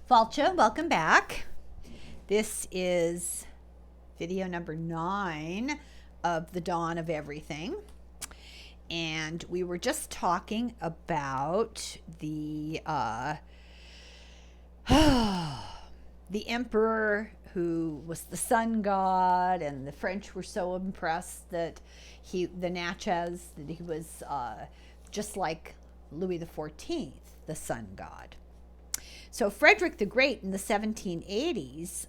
Falcha, welcome back. This is video number 9 of The Dawn of Everything. And we were just talking about the emperor who was the sun god, and the French were so impressed that the Natchez, that he was just like Louis XIV, the sun god. So Frederick the Great in the 1780s,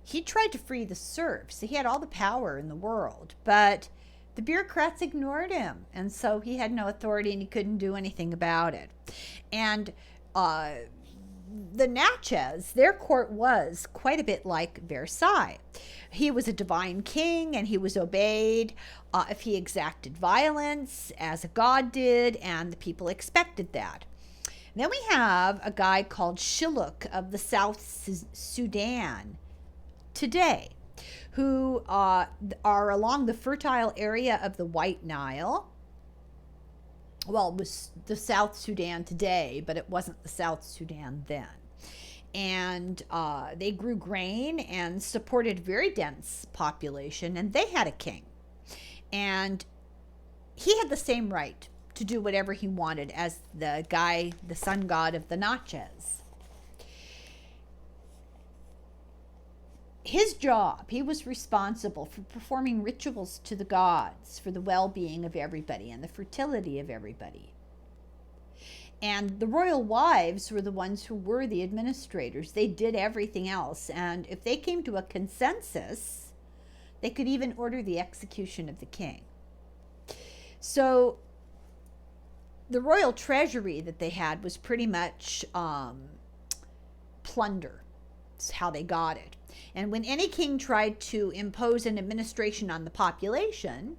he tried to free the serfs. He had all the power in the world, but the bureaucrats ignored him, and so he had no authority and he couldn't do anything about it. And the Natchez, their court was quite a bit like Versailles. He was a divine king, and he was obeyed if he exacted violence, as a god did, and the people expected that. Then we have a guy called Shilluk of the South Sudan today, who are along the fertile area of the White Nile. Well, it was the South Sudan today, but it wasn't the South Sudan then. And they grew grain and supported a very dense population, and they had a king. And he had the same right to do whatever he wanted as the guy, the sun god of the Natchez. His job, he was responsible for performing rituals to the gods for the well-being of everybody and the fertility of everybody. And the royal wives were the ones who were the administrators. They did everything else, and if they came to a consensus, they could even order the execution of the king. So the royal treasury that they had was pretty much plunder. That's how they got it. And when any king tried to impose an administration on the population,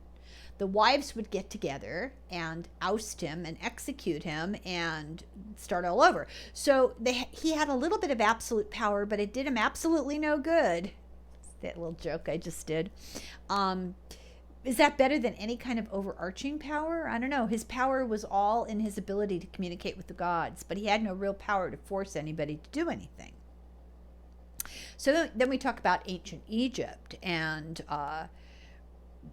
the wives would get together and oust him and execute him and start all over. So he had a little bit of absolute power, but it did him absolutely no good. That little joke I just did. Is that better than any kind of overarching power? I don't know. His power was all in his ability to communicate with the gods, but he had no real power to force anybody to do anything. So then we talk about ancient Egypt, and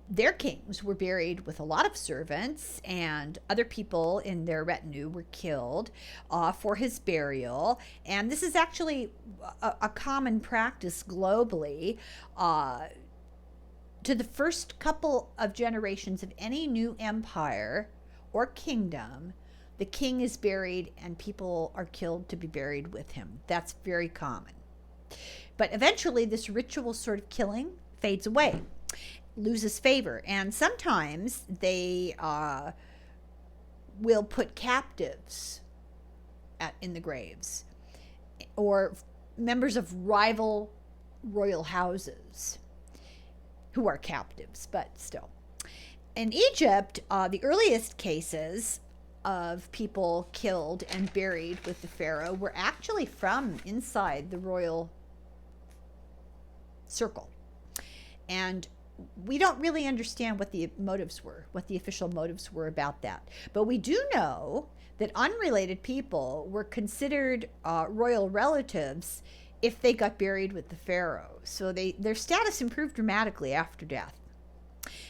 their kings were buried with a lot of servants, and other people in their retinue were killed for his burial. And this is actually a common practice globally. To the first couple of generations of any new empire or kingdom, the king is buried and people are killed to be buried with him. That's very common. But eventually this ritual sort of killing fades away, loses favor, and sometimes they will put captives in the graves, or members of rival royal houses who are captives, but still. In Egypt, the earliest cases of people killed and buried with the pharaoh were actually from inside the royal circle. And we don't really understand what the motives were, what the official motives were about that. But we do know that unrelated people were considered royal relatives if they got buried with the pharaoh. So their status improved dramatically after death.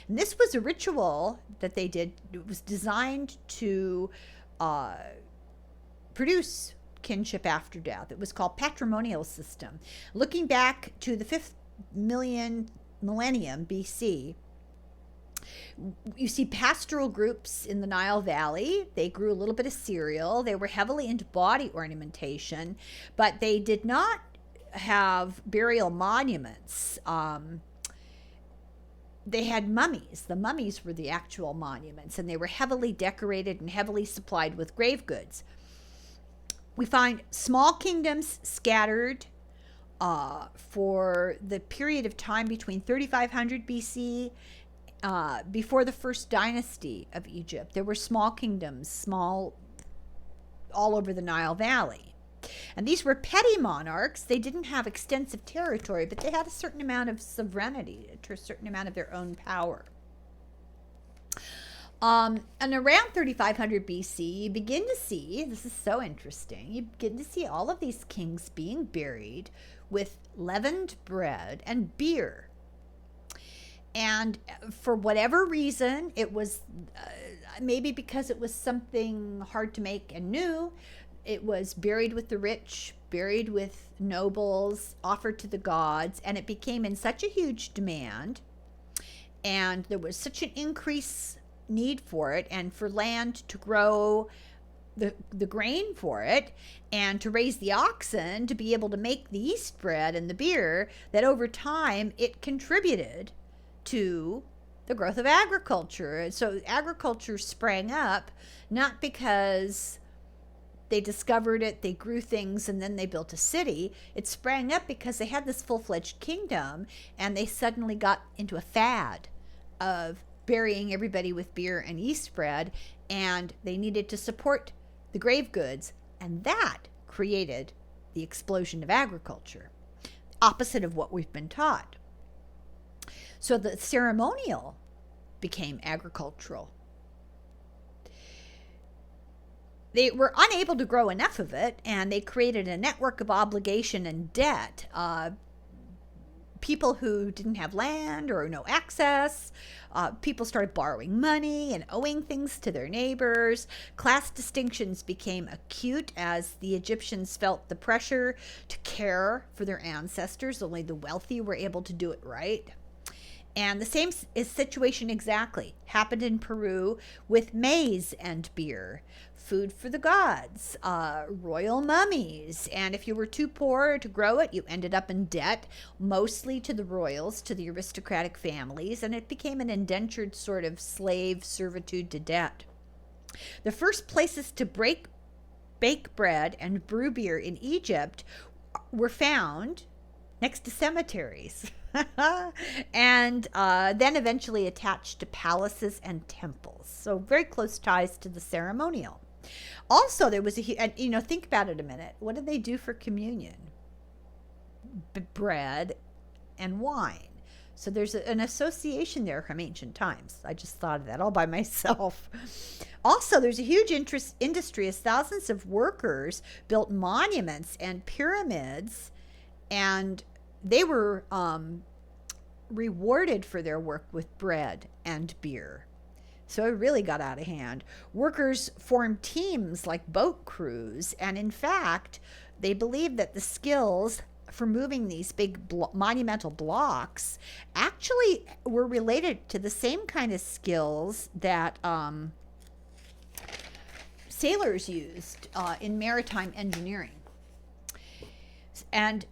And this was a ritual that they did. It was designed to produce kinship after death. It was called patrimonial system. Looking back to the 5th millennium BC, you see pastoral groups in the Nile Valley. They grew a little bit of cereal. They were heavily into body ornamentation, but they did not have burial monuments. They had mummies. The mummies were the actual monuments, and they were heavily decorated and heavily supplied with grave goods. We find small kingdoms scattered for the period of time between 3500 BC, before the first dynasty of Egypt. There were small kingdoms, all over the Nile Valley. And these were petty monarchs. They didn't have extensive territory, but they had a certain amount of sovereignty, a certain amount of their own power. And around 3500 BC, you begin to see, this is so interesting, you begin to see all of these kings being buried with leavened bread and beer. And for whatever reason, it was maybe because it was something hard to make and new, it was buried with the rich, buried with nobles, offered to the gods, and it became in such a huge demand, and there was such an increase need for it, and for land to grow the grain for it, and to raise the oxen to be able to make the yeast bread and the beer, that over time it contributed to the growth of agriculture. So agriculture sprang up not because they discovered it, they grew things, and then they built a city. It sprang up because they had this full-fledged kingdom, and they suddenly got into a fad of burying everybody with beer and yeast bread, and they needed to support the grave goods, and that created the explosion of agriculture, opposite of what we've been taught. So the ceremonial became agricultural. They were unable to grow enough of it, and they created a network of obligation and debt. People who didn't have land or no access, people started borrowing money and owing things to their neighbors. Class distinctions became acute as the Egyptians felt the pressure to care for their ancestors. Only the wealthy were able to do it right. And the same situation exactly happened in Peru with maize and beer, food for the gods, royal mummies. And if you were too poor to grow it, you ended up in debt, mostly to the royals, to the aristocratic families, and it became an indentured sort of slave servitude to debt. The first places to bake bread and brew beer in Egypt were found next to cemeteries. And then eventually attached to palaces and temples. So very close ties to the ceremonial. Also, there was think about it a minute. What did they do for communion? Bread and wine. So there's an association there from ancient times. I just thought of that all by myself. Also, there's a huge industry as thousands of workers built monuments and pyramids, and they were rewarded for their work with bread and beer. So it really got out of hand. Workers formed teams like boat crews, and in fact, they believed that the skills for moving these big monumental blocks actually were related to the same kind of skills that sailors used in maritime engineering. And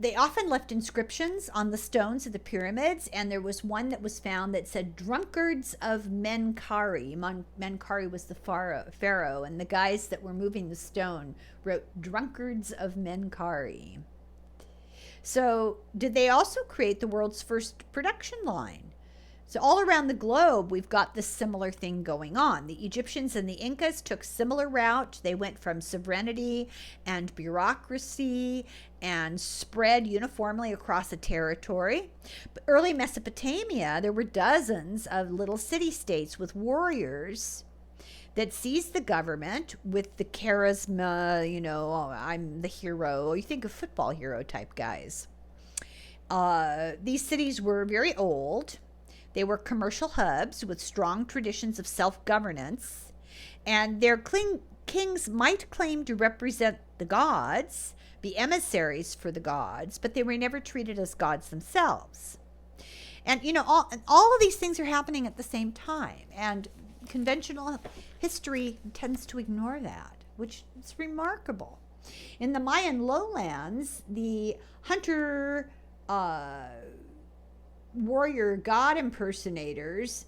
they often left inscriptions on the stones of the pyramids, and there was one that was found that said drunkards of Menkaure. Menkaure was the pharaoh, and the guys that were moving the stone wrote drunkards of Menkaure. So did they also create the world's first production line? So all around the globe, we've got this similar thing going on. The Egyptians and the Incas took similar route. They went from sovereignty and bureaucracy and spread uniformly across a territory. But early Mesopotamia, there were dozens of little city-states with warriors that seized the government with the charisma, I'm the hero. You think of football hero type guys. These cities were very old. They were commercial hubs with strong traditions of self-governance, and their kings might claim to represent the gods, be emissaries for the gods, but they were never treated as gods themselves. And, all of these things are happening at the same time, and conventional history tends to ignore that, which is remarkable. In the Mayan lowlands, the hunter warrior god impersonators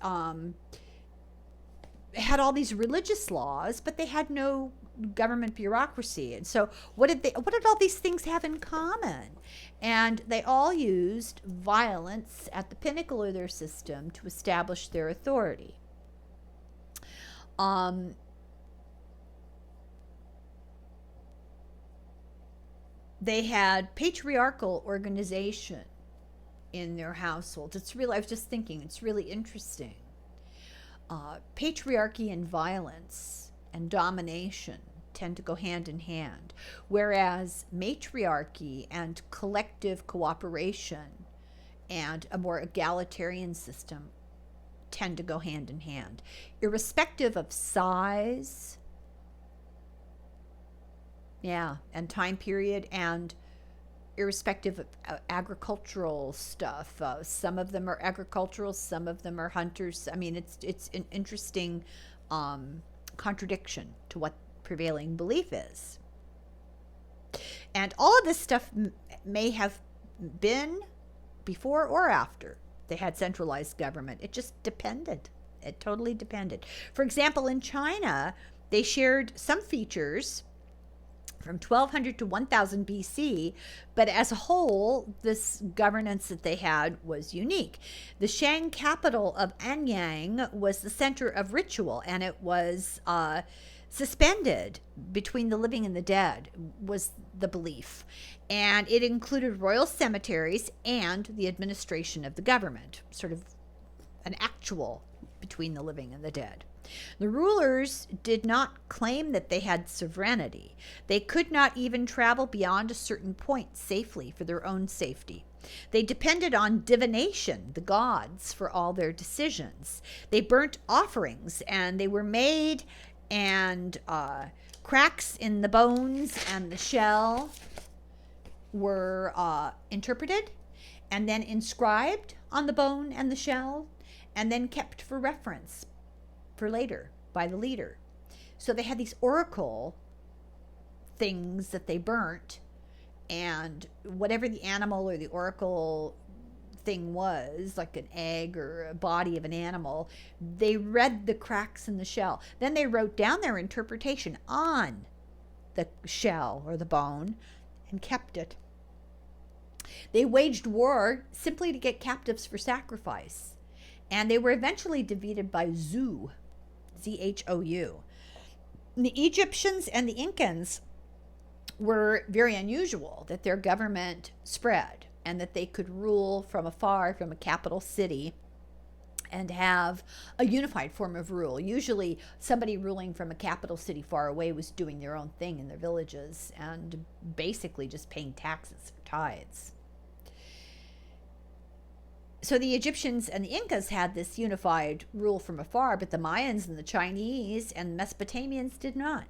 had all these religious laws, but they had no government bureaucracy. And so what did all these things have in common? And they all used violence at the pinnacle of their system to establish their authority. They had patriarchal organization in their households. I was just thinking, it's really interesting. patriarchy and violence and domination tend to go hand in hand, whereas matriarchy and collective cooperation and a more egalitarian system tend to go hand in hand, irrespective of size, and time period, and irrespective of agricultural stuff. Some of them are agricultural, some of them are hunters. I mean, it's an interesting contradiction to what prevailing belief is. And all of this stuff may have been before or after they had centralized government. It just depended. It totally depended. For example, in China, they shared some features from 1200 to 1000 BC, but as a whole, this governance that they had was unique. The Shang capital of Anyang was the center of ritual, and it was suspended between the living and the dead, was the belief. And it included royal cemeteries and the administration of the government, sort of an actual between the living and the dead. The rulers did not claim that they had sovereignty. They could not even travel beyond a certain point safely for their own safety. They depended on divination, the gods, for all their decisions. They burnt offerings, and they were made, and cracks in the bones and the shell were interpreted and then inscribed on the bone and the shell, and then kept for reference for later by the leader. So they had these oracle things that they burnt, and whatever the animal or the oracle thing was, like an egg or a body of an animal, they read the cracks in the shell. Then they wrote down their interpretation on the shell or the bone and kept it. They waged war simply to get captives for sacrifice, and they were eventually defeated by Zhou, Z-H-O-U. The Egyptians and the Incans were very unusual, that their government spread and that they could rule from afar from a capital city and have a unified form of rule. Usually somebody ruling from a capital city far away was doing their own thing in their villages and basically just paying taxes for tithes. So the Egyptians and the Incas had this unified rule from afar, but the Mayans and the Chinese and the Mesopotamians did not.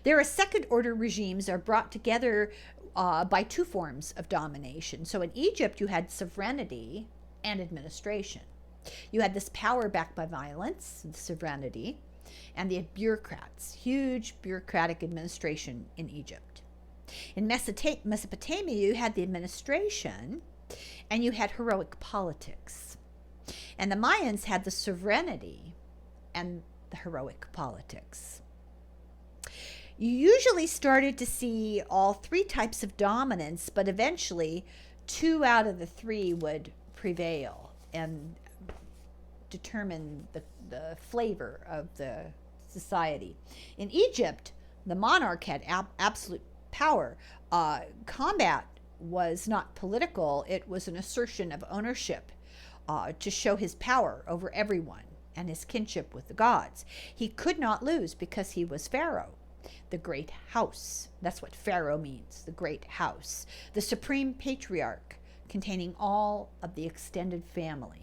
Their second-order regimes are brought together by two forms of domination. So in Egypt, you had sovereignty and administration. You had this power backed by violence, sovereignty, and the bureaucrats, huge bureaucratic administration in Egypt. In Mesopotamia, you had the administration, and you had heroic politics. And the Mayans had the sovereignty and the heroic politics. You usually started to see all three types of dominance, but eventually 2 out of the 3 would prevail and determine the flavor of the society. In Egypt, the monarch had absolute power. Combat was not political, it was an assertion of ownership to show his power over everyone and his kinship with the gods. He could not lose because he was Pharaoh, the great house. That's what Pharaoh means, the great house. The supreme patriarch containing all of the extended family.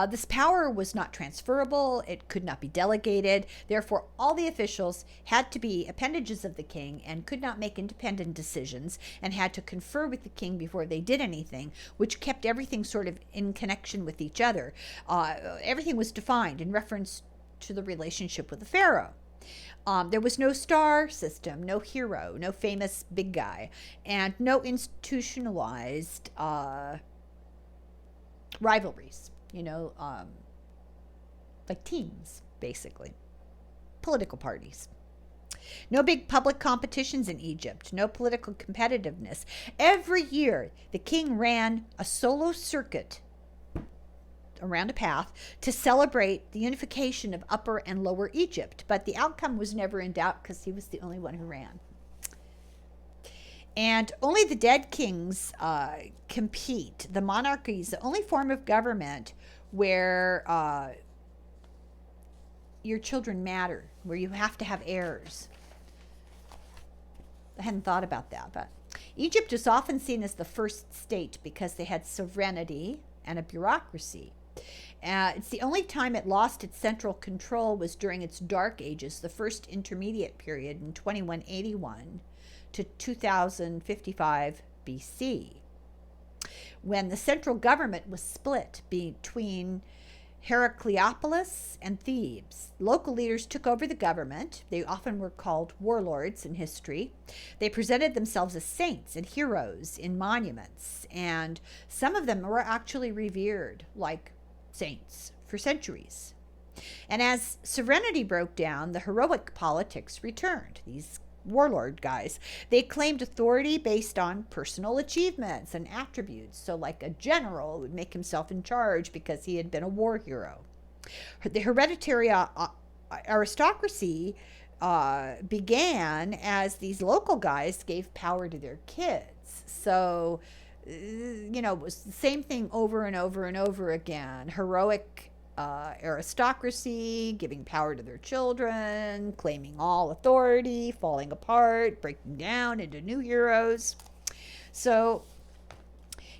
This power was not transferable. It could not be delegated. Therefore, all the officials had to be appendages of the king and could not make independent decisions and had to confer with the king before they did anything, which kept everything sort of in connection with each other. Everything was defined in reference to the relationship with the pharaoh. There was no star system, no hero, no famous big guy, and no institutionalized rivalries, like teams, basically, political parties. No big public competitions in Egypt, no political competitiveness. Every year, the king ran a solo circuit around a path to celebrate the unification of Upper and Lower Egypt, but the outcome was never in doubt because he was the only one who ran. And only the dead kings compete. The monarchy is the only form of government where your children matter, where you have to have heirs. I hadn't thought about that, but Egypt is often seen as the first state because they had sovereignty and a bureaucracy. It's the only time it lost its central control was during its Dark Ages, the first intermediate period in 2181 to 2055 BC, when the central government was split between Heracleopolis and Thebes. Local leaders took over the government. They often were called warlords in history. They presented themselves as saints and heroes in monuments, and some of them were actually revered like saints for centuries. And as sovereignty broke down, the heroic politics returned. These warlord guys, they claimed authority based on personal achievements and attributes. So like a general would make himself in charge because he had been a war hero. The hereditary aristocracy began as these local guys gave power to their kids. So it was the same thing over and over and over again. Heroic aristocracy, giving power to their children, claiming all authority, falling apart, breaking down into new heroes. So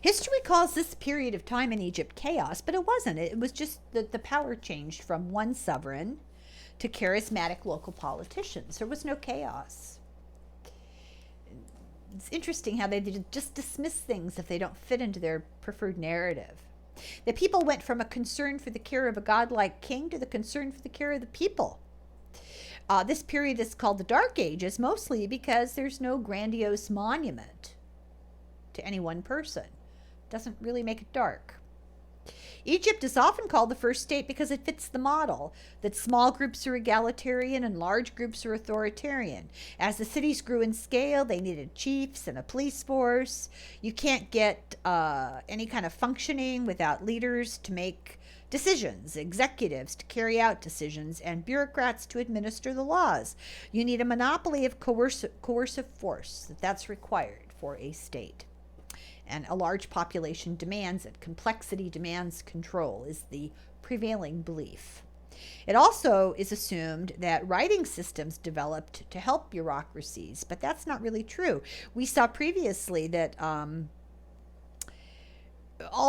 history calls this period of time in Egypt chaos, but it wasn't. It was just that the power changed from one sovereign to charismatic local politicians. There was no chaos. It's interesting how they just dismiss things if they don't fit into their preferred narrative. The people went from a concern for the care of a godlike king to the concern for the care of the people. This period is called the Dark Ages, mostly because there's no grandiose monument to any one person. It doesn't really make it dark. Egypt is often called the first state because it fits the model that small groups are egalitarian and large groups are authoritarian. As the cities grew in scale, they needed chiefs and a police force. You can't get any kind of functioning without leaders to make decisions, executives to carry out decisions, and bureaucrats to administer the laws. You need a monopoly of coercive force. That's required for a state. And a large population demands it. Complexity demands control is the prevailing belief. It also is assumed that writing systems developed to help bureaucracies, but that's not really true. We saw previously that all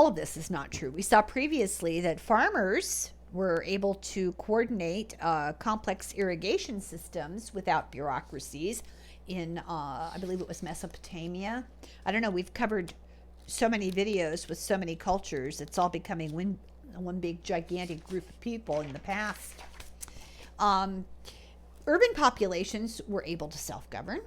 of this is not true. We saw previously that farmers were able to coordinate complex irrigation systems without bureaucracies in, I believe it was Mesopotamia. I don't know, we've covered so many videos with so many cultures. It's all becoming one big gigantic group of people in the past. Urban populations were able to self-govern.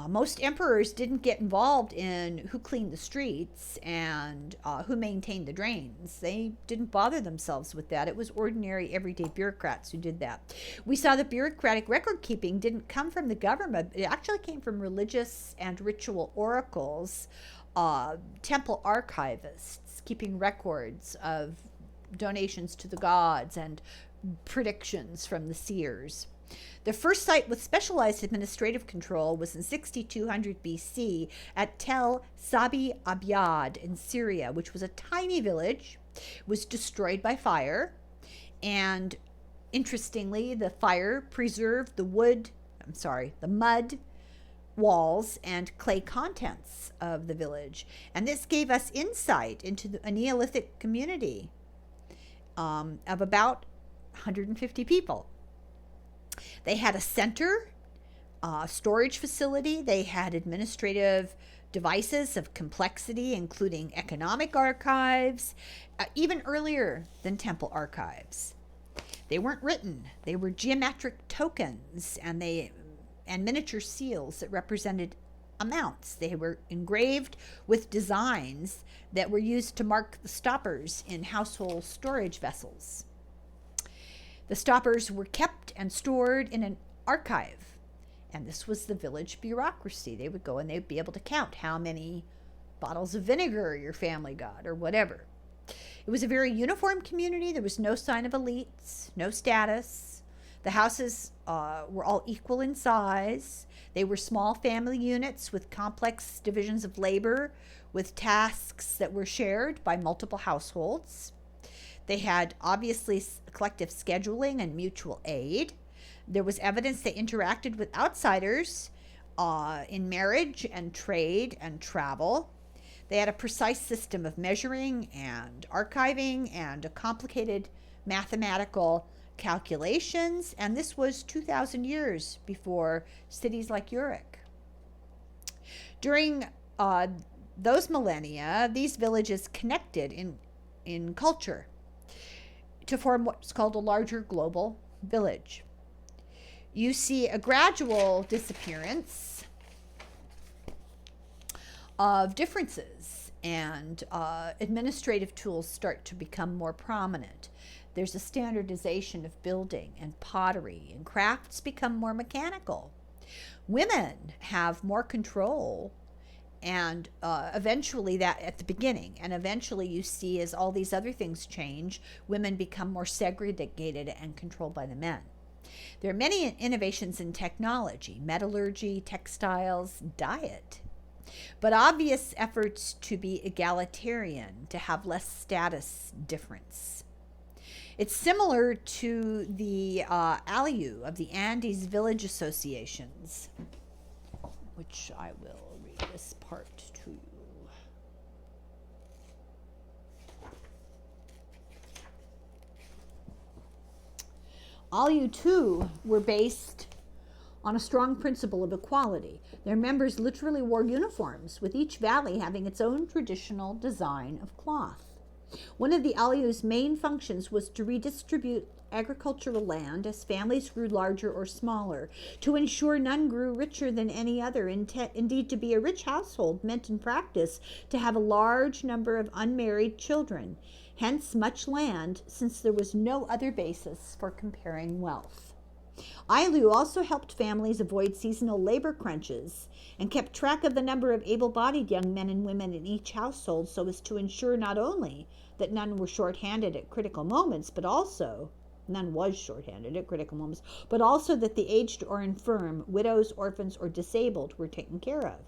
Most emperors didn't get involved in who cleaned the streets and who maintained the drains. They didn't bother themselves with that. It was ordinary, everyday bureaucrats who did that. We saw that bureaucratic record keeping didn't come from the government. It actually came from religious and ritual oracles, temple archivists keeping records of donations to the gods and predictions from the seers. The first site with specialized administrative control was in 6200 BC at Tel Sabi Abyad in Syria, which was a tiny village. It was destroyed by fire, and interestingly, the fire preserved the mud walls and clay contents of the village. And this gave us insight into a Neolithic community of about 150 people. They had a center, storage facility. They had administrative devices of complexity, including economic archives, even earlier than temple archives. They weren't written. They were geometric tokens, and miniature seals that represented amounts. They were engraved with designs that were used to mark the stoppers in household storage vessels. The stoppers were kept and stored in an archive, and this was the village bureaucracy. They would go and they'd be able to count how many bottles of vinegar your family got or whatever. It was a very uniform community. There was no sign of elites, no status. The houses were all equal in size. They were small family units with complex divisions of labor, with tasks that were shared by multiple households. They had obviously collective scheduling and mutual aid. There was evidence they interacted with outsiders in marriage and trade and travel. They had a precise system of measuring and archiving and a complicated mathematical calculations, and this was 2,000 years before cities like Uruk. During those millennia, these villages connected in culture to form what's called a larger global village. You see a gradual disappearance of differences, and administrative tools start to become more prominent. There's a standardization of building and pottery, and crafts become more mechanical. Women have more control, and eventually that at the beginning, and eventually you see as all these other things change, women become more segregated and controlled by the men. There are many innovations in technology, metallurgy, textiles, diet, but obvious efforts to be egalitarian, to have less status difference. It's similar to the ALU of the Andes Village Associations, which I will read this part to you. ALU, too, were based on a strong principle of equality. Their members literally wore uniforms, with each valley having its own traditional design of cloth. One of the ALU's main functions was to redistribute agricultural land as families grew larger or smaller, to ensure none grew richer than any other. Indeed, to be a rich household meant in practice to have a large number of unmarried children, hence much land, since there was no other basis for comparing wealth. ALU also helped families avoid seasonal labor crunches and kept track of the number of able-bodied young men and women in each household so as to ensure not only that none were short-handed at critical moments, but also that the aged or infirm, widows, orphans, or disabled were taken care of.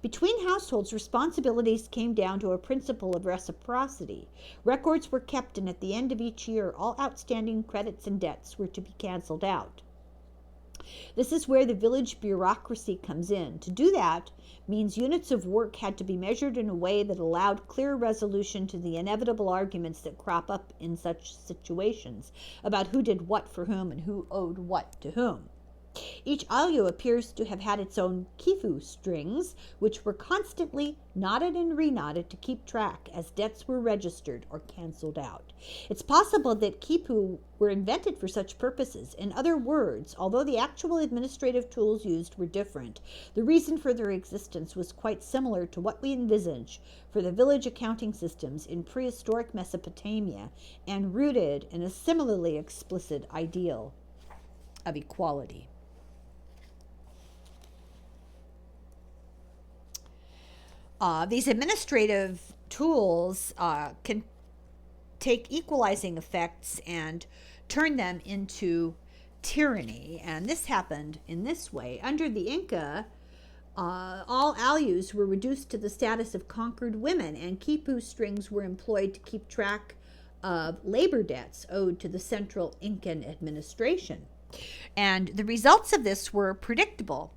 Between households, responsibilities came down to a principle of reciprocity. Records were kept, and at the end of each year, all outstanding credits and debts were to be canceled out. This is where the village bureaucracy comes in. To do that means units of work had to be measured in a way that allowed clear resolution to the inevitable arguments that crop up in such situations about who did what for whom and who owed what to whom. Each ALU appears to have had its own kifu strings, which were constantly knotted and reknotted to keep track as debts were registered or canceled out. It's possible that kipu were invented for such purposes. In other words, although the actual administrative tools used were different, the reason for their existence was quite similar to what we envisage for the village accounting systems in prehistoric Mesopotamia, and rooted in a similarly explicit ideal of equality. These administrative tools can take equalizing effects and turn them into tyranny. And this happened in this way. Under the Inca, all ALUs were reduced to the status of conquered women, and quipu strings were employed to keep track of labor debts owed to the central Incan administration. And the results of this were predictable.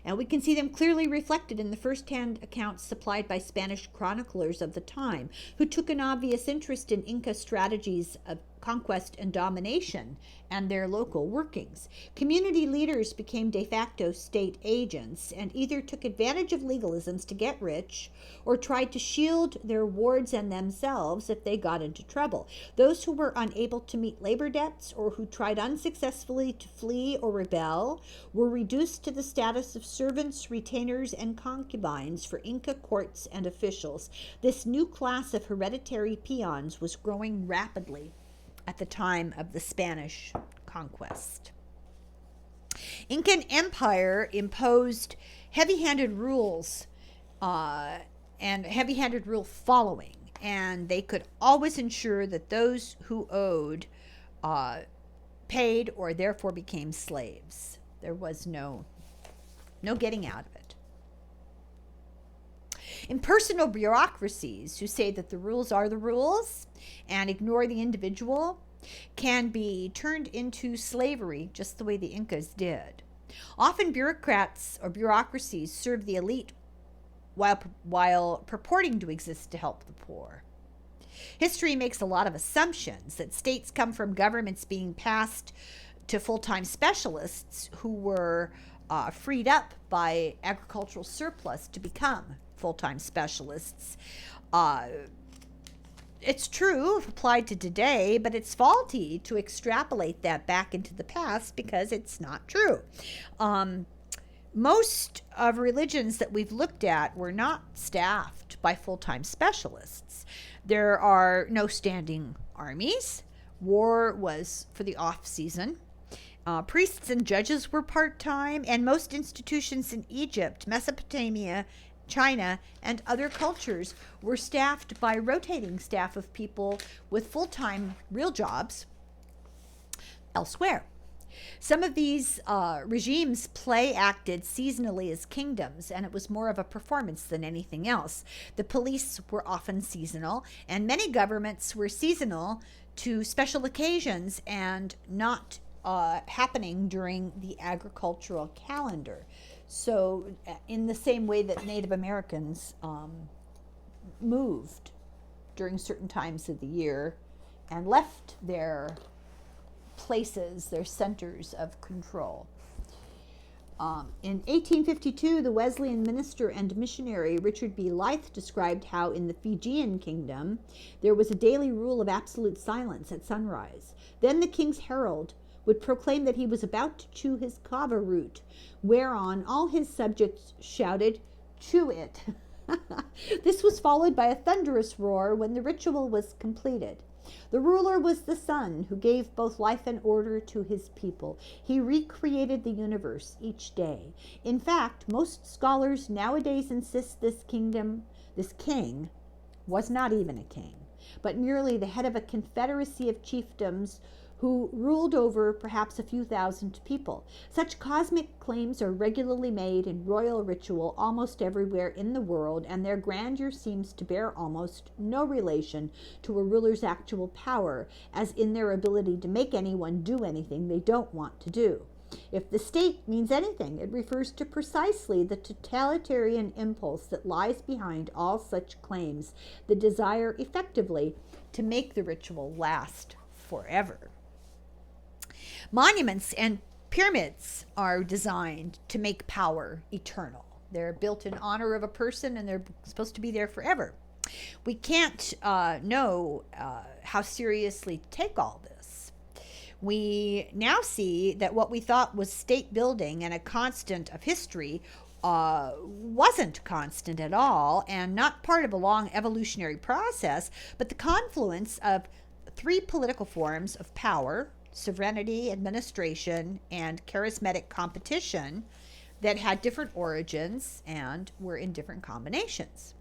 And we can see them clearly reflected in the first-hand accounts supplied by Spanish chroniclers of the time, who took an obvious interest in Inca strategies of conquest and domination and their local workings. Community leaders became de facto state agents and either took advantage of legalisms to get rich or tried to shield their wards and themselves if they got into trouble. Those who were unable to meet labor debts or who tried unsuccessfully to flee or rebel were reduced to the status of servants, retainers, and concubines for Inca courts and officials. This new class of hereditary peons was growing rapidly at the time of the Spanish conquest. Incan Empire imposed heavy-handed rules and heavy-handed rule following, and they could always ensure that those who owed paid or therefore became slaves. There was no getting out of it. Impersonal bureaucracies who say that the rules are the rules and ignore the individual can be turned into slavery just the way the Incas did. Often bureaucrats or bureaucracies serve the elite while purporting to exist to help the poor. History makes a lot of assumptions that states come from governments being passed to full-time specialists who were freed up by agricultural surplus to become full-time specialists. It's true if applied to today, but it's faulty to extrapolate that back into the past because it's not true. Most of religions that we've looked at were not staffed by full-time specialists. There are no standing armies. War was for the off-season. Priests and judges were part-time, and most institutions in Egypt, Mesopotamia, China, and other cultures were staffed by rotating staff of people with full-time real jobs elsewhere. Some of these regimes play-acted seasonally as kingdoms, and it was more of a performance than anything else. The police were often seasonal, and many governments were seasonal to special occasions and not happening during the agricultural calendar. So in the same way that Native Americans moved during certain times of the year and left their places, their centers of control. In 1852, the Wesleyan minister and missionary Richard B. Lyth described how in the Fijian kingdom there was a daily rule of absolute silence at sunrise. Then the king's herald would proclaim that he was about to chew his kava root, whereon all his subjects shouted, "Chew it." This was followed by a thunderous roar when the ritual was completed. The ruler was the sun who gave both life and order to his people. He recreated the universe each day. In fact, most scholars nowadays insist this king, was not even a king, but merely the head of a confederacy of chiefdoms who ruled over perhaps a few thousand people. Such cosmic claims are regularly made in royal ritual almost everywhere in the world, and their grandeur seems to bear almost no relation to a ruler's actual power, as in their ability to make anyone do anything they don't want to do. If the state means anything, it refers to precisely the totalitarian impulse that lies behind all such claims, the desire effectively to make the ritual last forever. Monuments and pyramids are designed to make power eternal. They're built in honor of a person, and they're supposed to be there forever. We can't know how seriously to take all this. We now see that what we thought was state building and a constant of history wasn't constant at all, and not part of a long evolutionary process, but the confluence of three political forms of power: sovereignty, administration, and charismatic competition that had different origins and were in different combinations.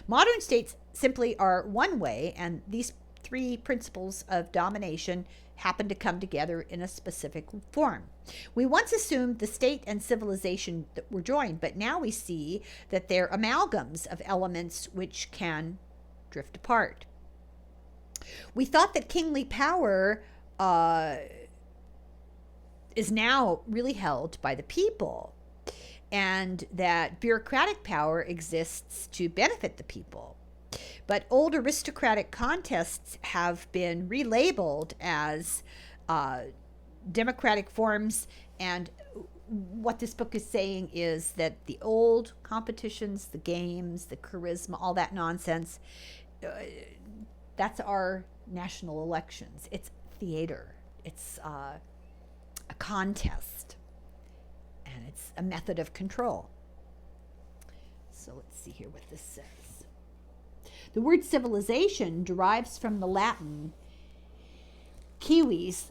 Modern states simply are one way, and these three principles of domination happen to come together in a specific form. We once assumed the state and civilization that were joined, but now we see that they're amalgams of elements which can drift apart. We thought that kingly power is now really held by the people, and that bureaucratic power exists to benefit the people. But old aristocratic contests have been relabeled as democratic forms, and what this book is saying is that the old competitions, the games, the charisma, all that nonsense, that's our national elections. It's theater. It's a contest, and it's a method of control. So let's see here what this says. The word civilization derives from the Latin civis,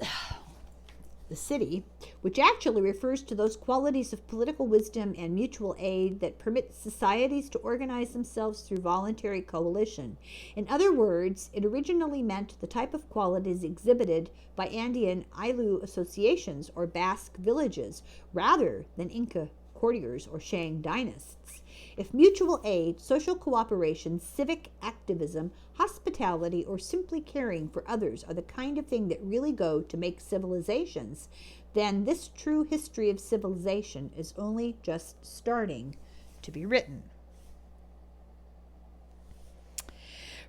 the city, which actually refers to those qualities of political wisdom and mutual aid that permit societies to organize themselves through voluntary coalition. In other words, it originally meant the type of qualities exhibited by Andean Ayllu associations or Basque villages, rather than Inca courtiers or Shang dynasts. If mutual aid, social cooperation, civic activism, hospitality, or simply caring for others are the kind of thing that really go to make civilizations, then this true history of civilization is only just starting to be written.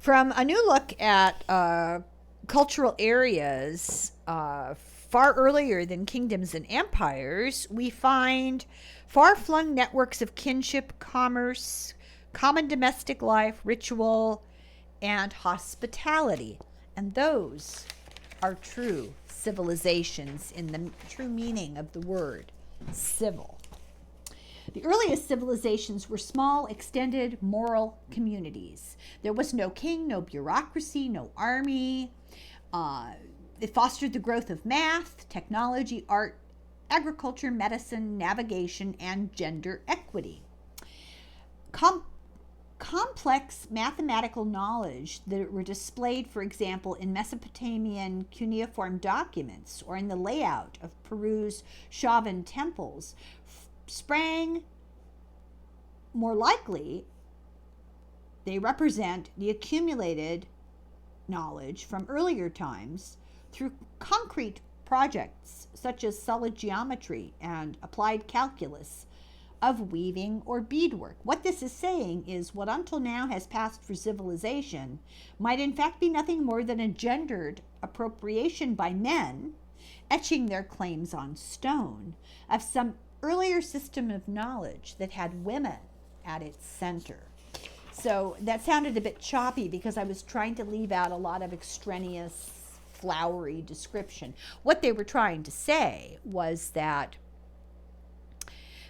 From a new look at cultural areas far earlier than kingdoms and empires, we find far-flung networks of kinship, commerce, common domestic life, ritual, and hospitality. And those are true civilizations in the true meaning of the word civil. The earliest civilizations were small, extended, moral communities. There was no king, no bureaucracy, no army. It fostered the growth of math, technology, art, agriculture, medicine, navigation, and gender equity. Complex mathematical knowledge that were displayed, for example, in Mesopotamian cuneiform documents or in the layout of Peru's Chavan temples sprang, more likely, they represent the accumulated knowledge from earlier times through concrete projects such as solid geometry and applied calculus of weaving or beadwork. What this is saying is what until now has passed for civilization might in fact be nothing more than a gendered appropriation by men, etching their claims on stone, of some earlier system of knowledge that had women at its center. So that sounded a bit choppy because I was trying to leave out a lot of extraneous flowery description. What they were trying to say was that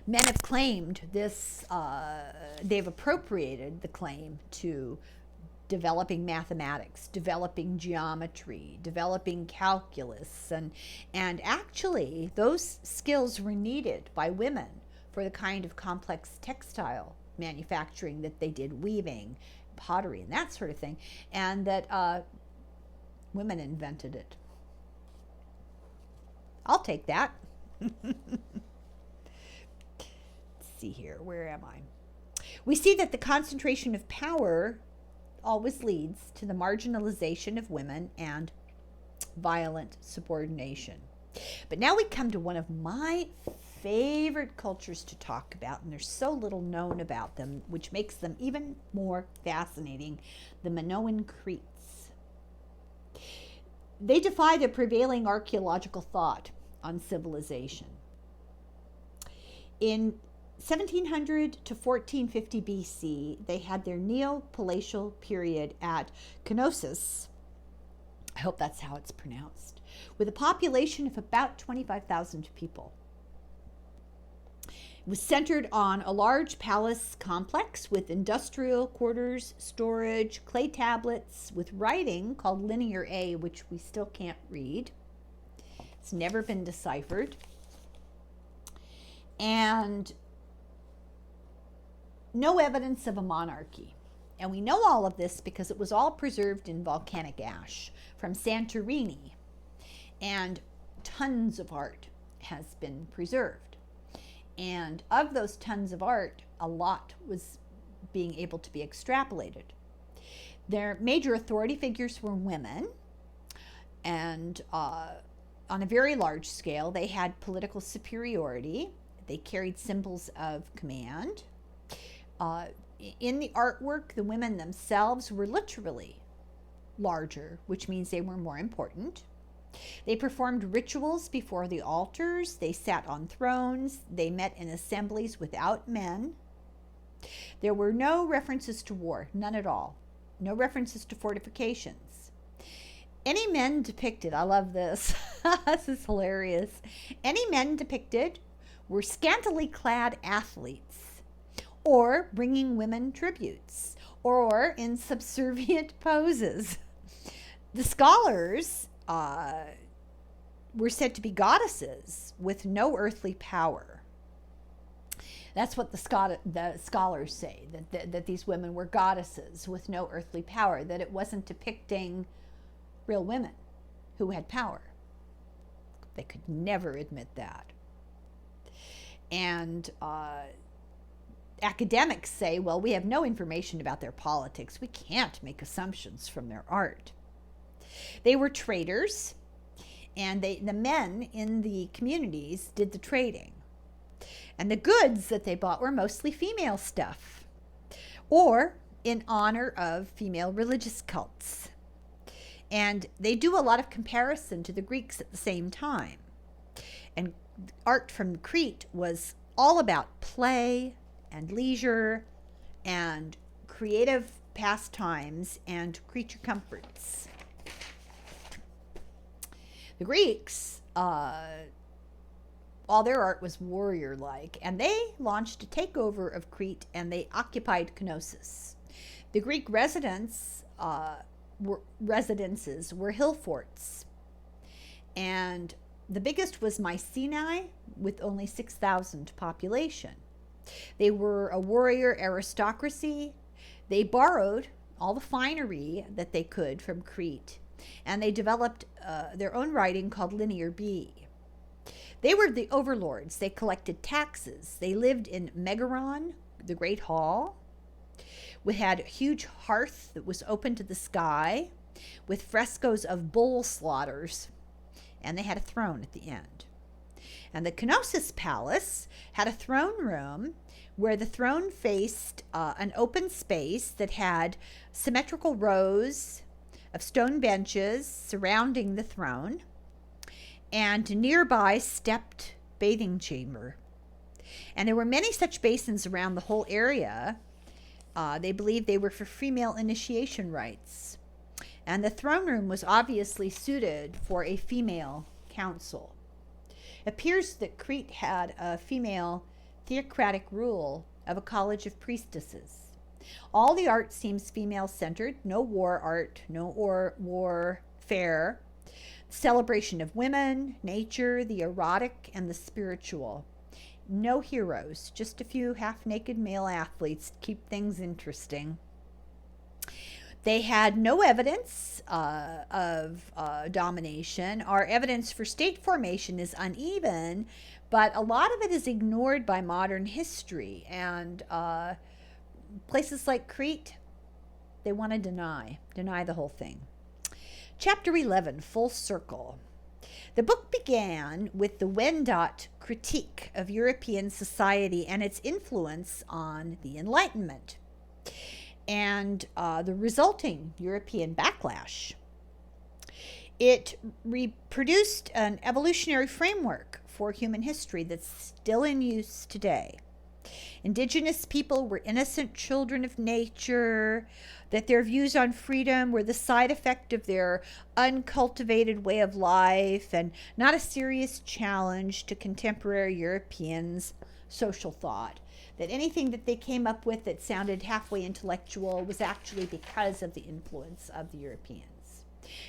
men have claimed this, they've appropriated the claim to developing mathematics, developing geometry, developing calculus, and actually those skills were needed by women for the kind of complex textile manufacturing that they did, weaving, pottery, and that sort of thing, and that women invented it. I'll take that. Let's see here. Where am I? We see that the concentration of power always leads to the marginalization of women and violent subordination. But now we come to one of my favorite cultures to talk about, and there's so little known about them, which makes them even more fascinating, the Minoan Cretes. They defy the prevailing archaeological thought on civilization. In 1700 to 1450 BC, they had their Neo-Palatial period at Knossos, I hope that's how it's pronounced, with a population of about 25,000 people. It was centered on a large palace complex with industrial quarters, storage, clay tablets with writing called Linear A, which we still can't read. It's never been deciphered. And no evidence of a monarchy. And we know all of this because it was all preserved in volcanic ash from Santorini. And tons of art has been preserved. And of those tons of art, a lot was being able to be extrapolated. Their major authority figures were women, and on a very large scale, they had political superiority. They carried symbols of command. In the artwork, the women themselves were literally larger, which means they were more important. They performed rituals before the altars. They sat on thrones. They met in assemblies without men. There were no references to war, none at all. No references to fortifications. Any men depicted, I love this, this is hilarious. Any men depicted were scantily clad athletes, or bringing women tributes, or in subservient poses. The scholars were said to be goddesses with no earthly power. That's what the scholars say, that these women were goddesses with no earthly power, that it wasn't depicting real women who had power. They could never admit that. And academics say, well, we have no information about their politics. We can't make assumptions from their art. They were traders, and the men in the communities did the trading. And the goods that they bought were mostly female stuff, or in honor of female religious cults. And they do a lot of comparison to the Greeks at the same time. And art from Crete was all about play and leisure and creative pastimes and creature comforts. The Greeks, all their art was warrior-like, and they launched a takeover of Crete, and they occupied Knossos. The Greek residences were hill forts, and the biggest was Mycenae, with only 6,000 population. They were a warrior aristocracy. They borrowed all the finery that they could from Crete, and they developed their own writing called Linear B. They were the overlords. They collected taxes. They lived in Megaron, the Great Hall. We had a huge hearth that was open to the sky with frescoes of bull slaughters, and they had a throne at the end. And the Knossos Palace had a throne room where the throne faced an open space that had symmetrical rows of stone benches surrounding the throne, and nearby stepped bathing chamber. And there were many such basins around the whole area. They believed they were for female initiation rites. And the throne room was obviously suited for a female council. It appears that Crete had a female theocratic rule of a college of priestesses. All the art seems female-centered. No war art, no warfare. Celebration of women, nature, the erotic, and the spiritual. No heroes, just a few half-naked male athletes to keep things interesting. They had no evidence of domination. Our evidence for state formation is uneven, but a lot of it is ignored by modern history. And places like Crete, they want to deny the whole thing. Chapter 11, Full Circle. The book began with the Wendat critique of European society and its influence on the Enlightenment, and the resulting European backlash. It reproduced an evolutionary framework for human history that's still in use today. Indigenous people were innocent children of nature, that their views on freedom were the side effect of their uncultivated way of life and not a serious challenge to contemporary Europeans' social thought. That anything that they came up with that sounded halfway intellectual was actually because of the influence of the Europeans.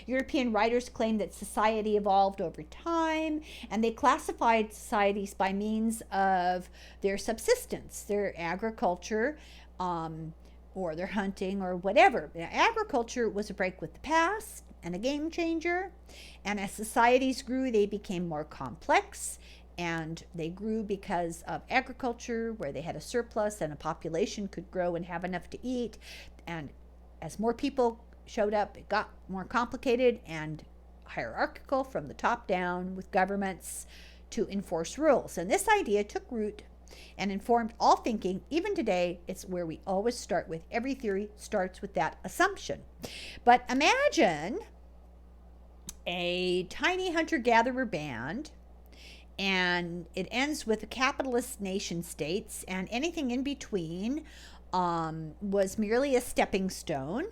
European writers claimed that society evolved over time, and they classified societies by means of their subsistence, their agriculture, or their hunting, or whatever. Agriculture was a break with the past and a game changer, and as societies grew, they became more complex, and they grew because of agriculture, where they had a surplus and a population could grow and have enough to eat, and as more people showed up, it got more complicated and hierarchical from the top down, with governments to enforce rules. And this idea took root and informed all thinking. Even today, it's where we always start with. Every theory starts with that assumption. But imagine a tiny hunter-gatherer band, and it ends with the capitalist nation states, and anything in between was merely a stepping stone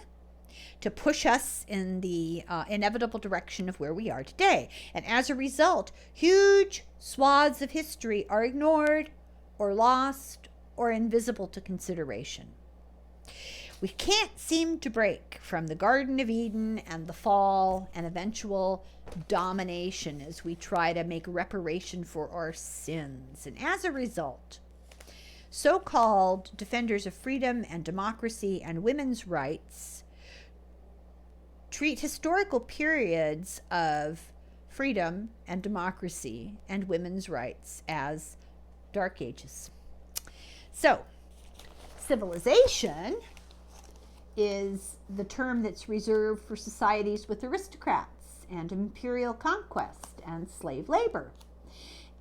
to push us in the inevitable direction of where we are today. And as a result, huge swaths of history are ignored or lost or invisible to consideration. We can't seem to break from the Garden of Eden and the fall and eventual domination as we try to make reparation for our sins. And as a result, so-called defenders of freedom and democracy and women's rights treat historical periods of freedom and democracy and women's rights as dark ages. So, civilization is the term that's reserved for societies with aristocrats and imperial conquest and slave labor.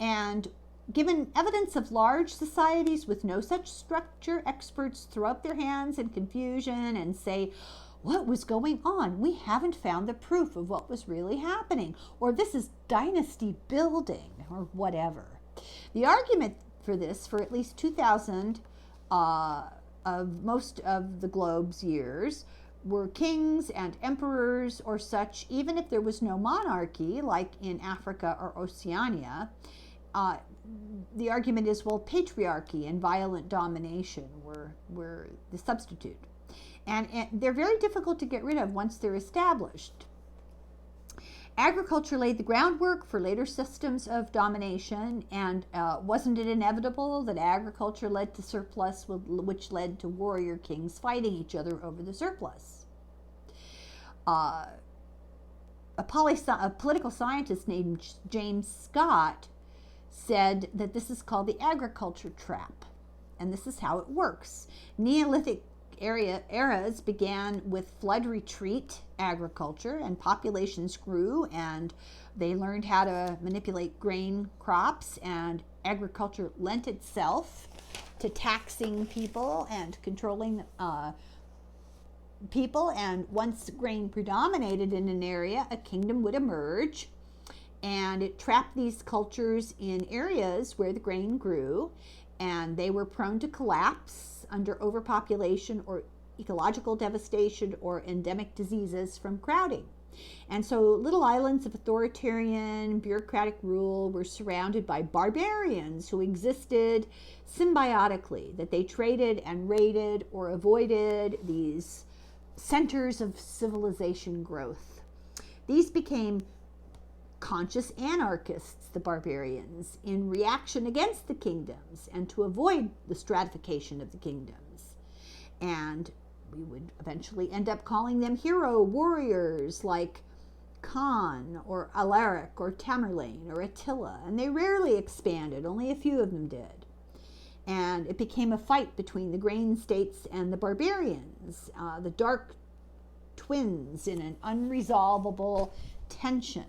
And given evidence of large societies with no such structure, experts throw up their hands in confusion and say, what was going on? We haven't found the proof of what was really happening, or this is dynasty building, or whatever. The argument for this, for at least 2,000 of most of the globe's years, were kings and emperors or such, even if there was no monarchy, like in Africa or Oceania. The argument is, well, patriarchy and violent domination were the substitute. And they're very difficult to get rid of once they're established. Agriculture laid the groundwork for later systems of domination, and wasn't it inevitable that agriculture led to surplus, which led to warrior kings fighting each other over the surplus? A political scientist named James Scott said that this is called the agriculture trap, and this is how it works. Neolithic eras began with flood retreat agriculture, and populations grew, and they learned how to manipulate grain crops, and agriculture lent itself to taxing people and controlling people. And once grain predominated in an area, a kingdom would emerge, and it trapped these cultures in areas where the grain grew, and they were prone to collapse under overpopulation or ecological devastation or endemic diseases from crowding. And so little islands of authoritarian bureaucratic rule were surrounded by barbarians who existed symbiotically, that they traded and raided or avoided these centers of civilization growth. These became conscious anarchists, the barbarians, in reaction against the kingdoms and to avoid the stratification of the kingdoms. And we would eventually end up calling them hero warriors like Khan or Alaric or Tamerlane or Attila, and they rarely expanded, only a few of them did. And it became a fight between the grain states and the barbarians, the dark twins in an unresolvable tension.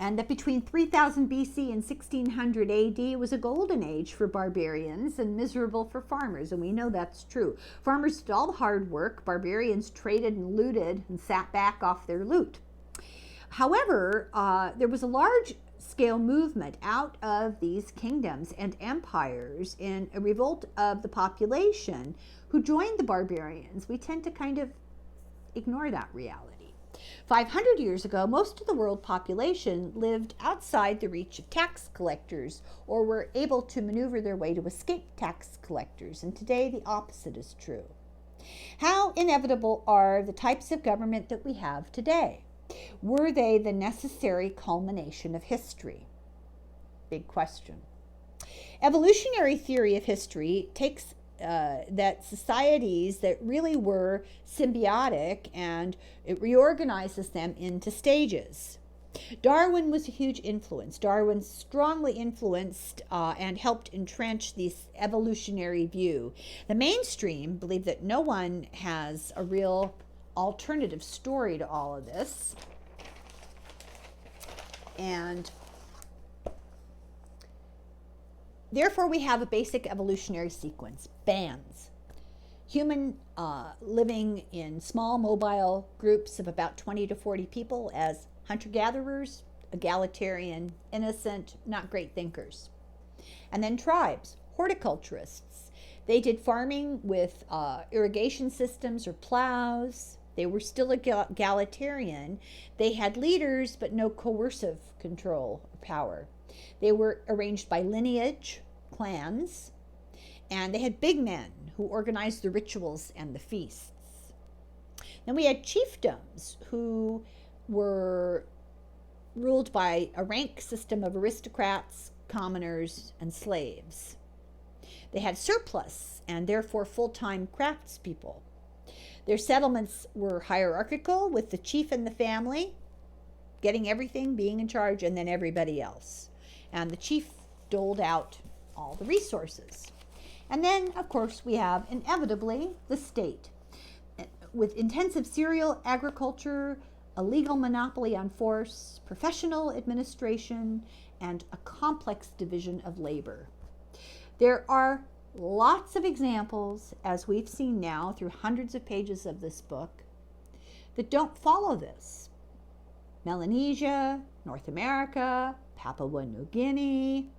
And that between 3000 BC and 1600 AD was a golden age for barbarians and miserable for farmers, and we know that's true. Farmers did all the hard work, barbarians traded and looted and sat back off their loot. However, there was a large-scale movement out of these kingdoms and empires in a revolt of the population who joined the barbarians. We tend to kind of ignore that reality. 500 years ago, most of the world population lived outside the reach of tax collectors or were able to maneuver their way to escape tax collectors, and today the opposite is true. How inevitable are the types of government that we have today? Were they the necessary culmination of history? Big question. Evolutionary theory of history takes that societies that really were symbiotic, and it reorganizes them into stages. Darwin was a huge influence. Darwin strongly influenced and helped entrench this evolutionary view. The mainstream believe that no one has a real alternative story to all of this. And therefore, we have a basic evolutionary sequence, bands. Human living in small mobile groups of about 20 to 40 people as hunter-gatherers, egalitarian, innocent, not great thinkers. And then tribes, horticulturists. They did farming with irrigation systems or plows. They were still egalitarian. They had leaders, but no coercive control or power. They were arranged by lineage, clans, And they had big men who organized the rituals and the feasts. Then we had chiefdoms who were ruled by a rank system of aristocrats, commoners, and slaves. They had surplus and therefore full-time craftspeople. Their settlements were hierarchical, with the chief and the family getting everything, being in charge, and then everybody else. And the chief doled out all the resources. And then, of course, we have inevitably the state, with intensive cereal agriculture, a legal monopoly on force, professional administration, and a complex division of labor. There are lots of examples, as we've seen now through hundreds of pages of this book, that don't follow this. Melanesia, North America, Papua New Guinea,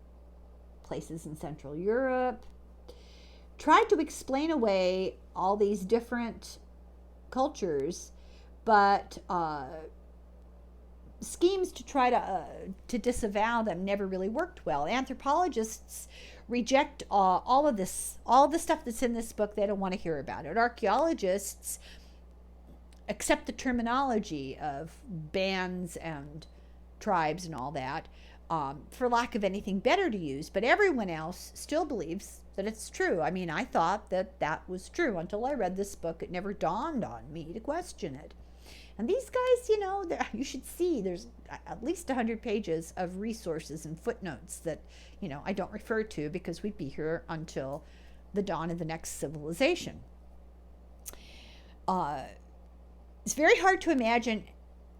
places in Central Europe, tried to explain away all these different cultures, but schemes to try to disavow them never really worked well. Anthropologists reject all of this, all the stuff that's in this book. They don't want to hear about it. Archaeologists accept the terminology of bands and tribes and all that for lack of anything better to use, but everyone else still believes that it's true. I mean, I thought that that was true until I read this book. It never dawned on me to question it. And these guys, you know, you should see there's at least 100 pages of resources and footnotes that, you know, I don't refer to because we'd be here until the dawn of the next civilization. It's very hard to imagine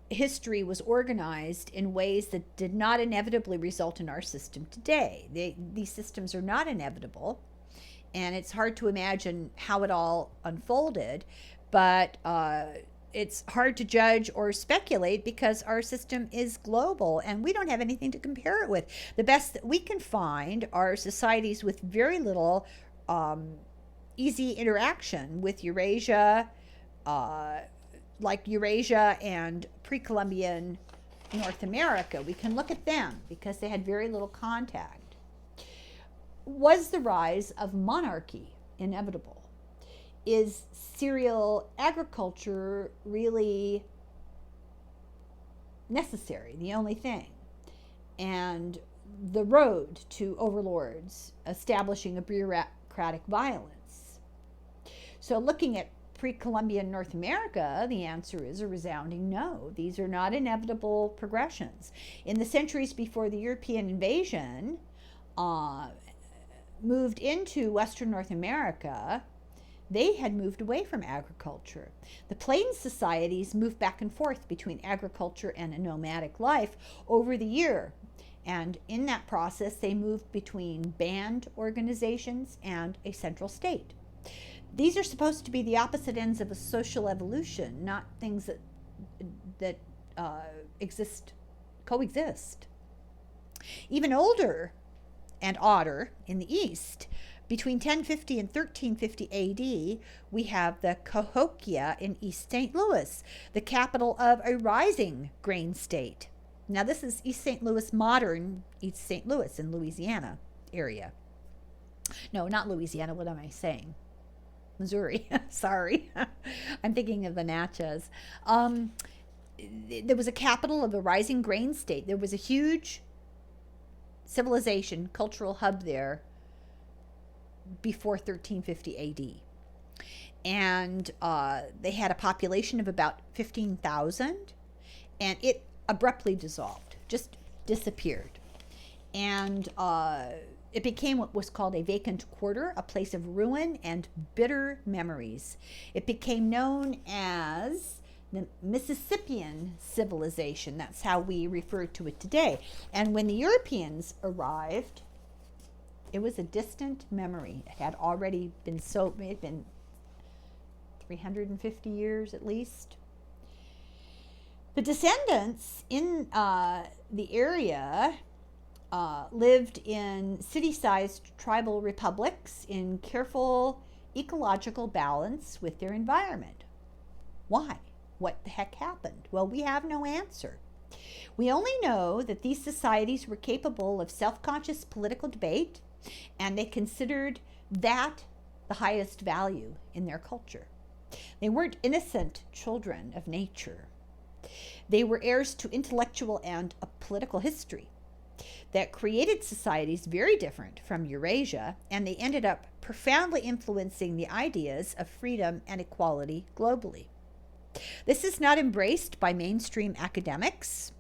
history was organized in ways that did not inevitably result in our system today. These systems are not inevitable, and it's hard to imagine how it all unfolded, but it's hard to judge or speculate because our system is global and we don't have anything to compare it with. The best that we can find are societies with very little easy interaction with Eurasia, like Eurasia and pre-Columbian North America. We can look at them because they had very little contact. Was the rise of monarchy inevitable? Is cereal agriculture really necessary, the only thing? And the road to overlords establishing a bureaucratic violence. So looking at pre-Columbian North America, the answer is a resounding no. These are not inevitable progressions. In the centuries before the European invasion moved into Western North America, they had moved away from agriculture. The Plains societies moved back and forth between agriculture and a nomadic life over the year. And in that process, they moved between band organizations and a central state. These are supposed to be the opposite ends of a social evolution, not things that coexist. Even older and odder in the East, between 1050 and 1350 AD, we have the Cahokia in East St. Louis, the capital of a rising grain state. Now this is East St. Louis, modern East St. Louis in Louisiana area. No, not Louisiana, what am I saying? Missouri, sorry. I'm thinking of the Natchez. There was a capital of a rising grain state. There was a huge civilization, cultural hub there before 1350 AD. And they had a population of about 15,000, and it abruptly dissolved, just disappeared. And it became what was called a vacant quarter, a place of ruin and bitter memories. It became known as the Mississippian Civilization. That's how we refer to it today. And when the Europeans arrived, it was a distant memory. It had already been it had been 350 years at least. The descendants in the area lived in city-sized tribal republics in careful ecological balance with their environment. Why? What the heck happened? Well, we have no answer. We only know that these societies were capable of self-conscious political debate, and they considered that the highest value in their culture. They weren't innocent children of nature. They were heirs to intellectual and a political history that created societies very different from Eurasia, and they ended up profoundly influencing the ideas of freedom and equality globally. This is not embraced by mainstream academics.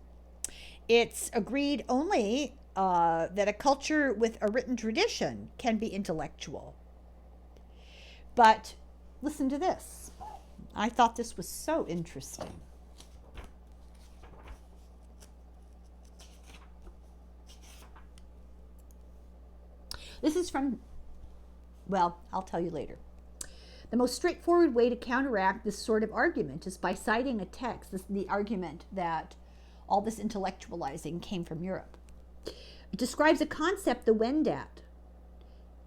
It's agreed only that a culture with a written tradition can be intellectual. But listen to this. I thought this was so interesting. This is from, well, I'll tell you later. The most straightforward way to counteract this sort of argument is by citing a text, the argument that all this intellectualizing came from Europe. It describes a concept the Wendat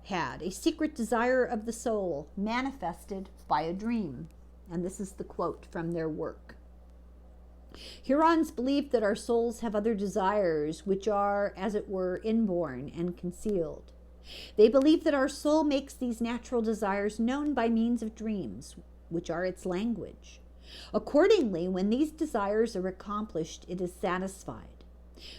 had, a secret desire of the soul manifested by a dream. And this is the quote from their work. Hurons believed that our souls have other desires, which are, as it were, inborn and concealed. They believe that our soul makes these natural desires known by means of dreams, which are its language. Accordingly, when these desires are accomplished, it is satisfied.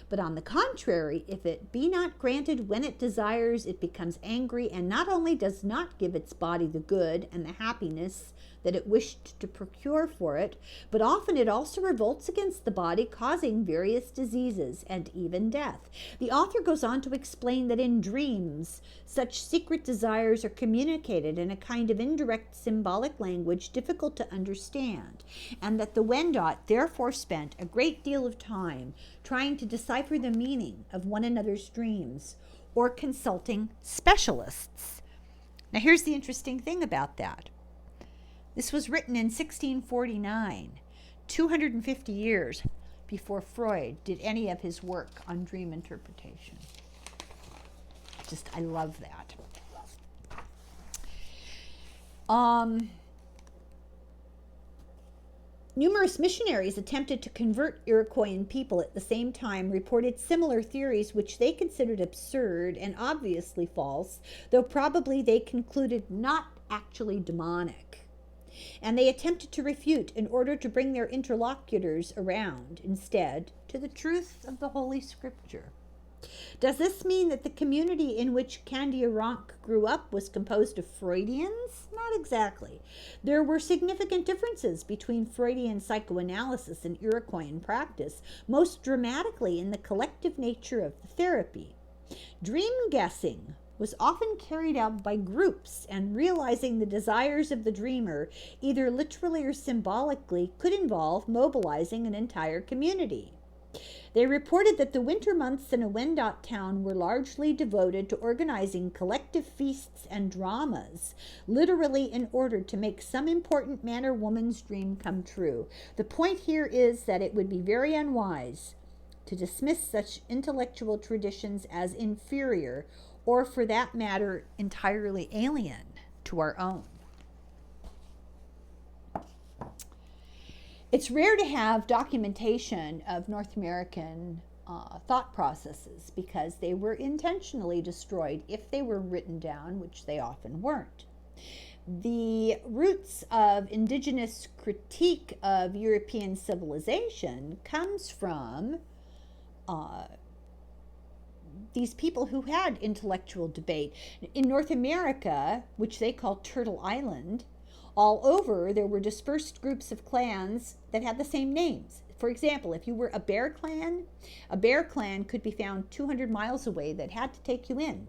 But on the contrary, if it be not granted when it desires, it becomes angry, and not only does not give its body the good and the happiness that it wished to procure for it, but often it also revolts against the body, causing various diseases and even death. The author goes on to explain that in dreams, such secret desires are communicated in a kind of indirect symbolic language difficult to understand, and that the Wendat therefore spent a great deal of time trying to decipher the meaning of one another's dreams or consulting specialists. Now, here's the interesting thing about that. This was written in 1649, 250 years before Freud did any of his work on dream interpretation. I love that. Numerous missionaries attempted to convert Iroquoian people at the same time reported similar theories which they considered absurd and obviously false, though probably they concluded not actually demonic. And they attempted to refute in order to bring their interlocutors around, instead, to the truth of the Holy Scripture. Does this mean that the community in which Candiaronk grew up was composed of Freudians? Not exactly. There were significant differences between Freudian psychoanalysis and Iroquoian practice, most dramatically in the collective nature of the therapy. Dream guessing was often carried out by groups, and realizing the desires of the dreamer, either literally or symbolically, could involve mobilizing an entire community. They reported that the winter months in a Wendat town were largely devoted to organizing collective feasts and dramas, literally in order to make some important man or woman's dream come true. The point here is that it would be very unwise to dismiss such intellectual traditions as inferior, or for that matter, entirely alien to our own. It's rare to have documentation of North American thought processes because they were intentionally destroyed if they were written down, which they often weren't. The roots of indigenous critique of European civilization comes from these people who had intellectual debate. In North America, which they call Turtle Island, all over there were dispersed groups of clans that had the same names. For example, if you were a bear clan could be found 200 miles away that had to take you in.